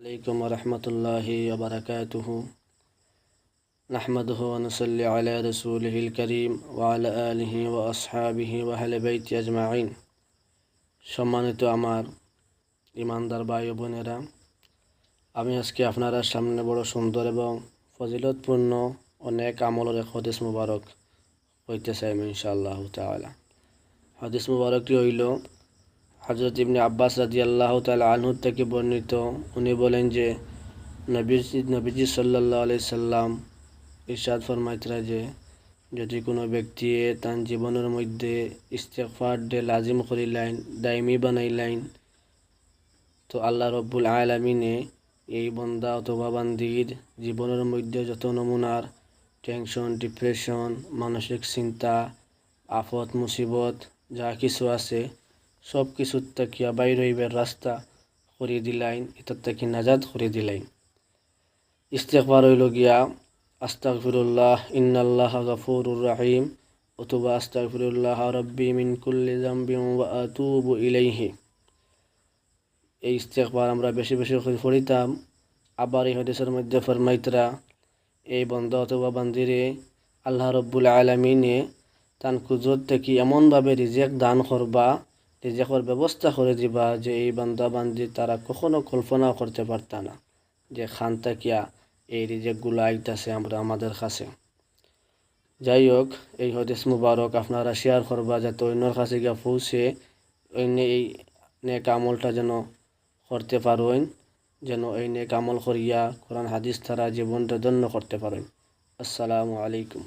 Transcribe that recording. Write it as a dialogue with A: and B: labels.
A: عليكم ورحمة الله وبركاته نحمده ونصلي على رسوله الكريم وعلى آله وأصحابه وأهل بيته أجمعين সম্মানিত আমার ইমানদার ভাই ও বোনেরা, আমি আজকে আপনারা সামনে বড় সুন্দর এবং ফজিলতপূর্ণ অনেক আমলের এক হাদিস মুবারক হইতে চাই ইনশাআল্লাহ তাআলা। হাদিস মুবারকটি হইল হযরত ইবনে আব্বাস রাদিয়াল্লাহু তাআলা আনহু থেকে বর্ণিত। উনি বলেন যে নবীজি সাল্লাল্লাহু আলাইহি সাল্লাম ইরশাদ ফরমাইতরা যে যদি কোনো ব্যক্তি তার জীবনের মধ্যে ইস্তেগফার দে লাজিম করিলাইন, দাইমি বানাইলাইন, তো আল্লাহ রব্বুল আলামিনে এই বন্দা অথবা বান্দির জীবনের মধ্যে যত নমুনার টেনশন, ডিপ্রেশন, মানসিক চিন্তা, আফত মুসিবত যা কিছু আছে সব কিছুর থেকে বাইর হইবার রাস্তা করে দিলাইন, এটার থেকে নাজাদ করে দিলাইন। ইস্তেগফার হইল গিয়া আস্তাগফিরুল্লাহ ইন্নাল্লাহা গফুরুর রহিম অথবা আস্তাগফিরুল্লাহ রাব্বি মিন কুল্লি যামবিন ওয়া আতুবু ইলাইহি। এই ইস্তেগফার আমরা বেশি বেশি করে পড়িতাম। আবার এই হাদিসের মধ্যে ফরমাইতরা এই বন্দা অথবা বান্দিরে আল্লাহ রব্বুল আলামিনে তান কুদরত থেকে এমনভাবে রিজিক দান করবা, রিজিকের ব্যবস্থা করে দিবা যে এই বান্দা বান্দি তারা কখনো কল্পনা করতে পারত না যে খান তাকিয়া এই রিজিকগুলো আইতাছে আমাদের কাছে। যাই হোক, এই হাদিস মুবারক আপনারা শেয়ার করবা যাতে অন্যর কাছে গিয়া পৌঁছে অন্য এই নেক আমলটা যেন করতে পারেন, যেন এই নেক আমল করিয়া কোরআন হাদিস তারা জীবনটা ধন্য করতে পারেন। আসসালামু আলাইকুম।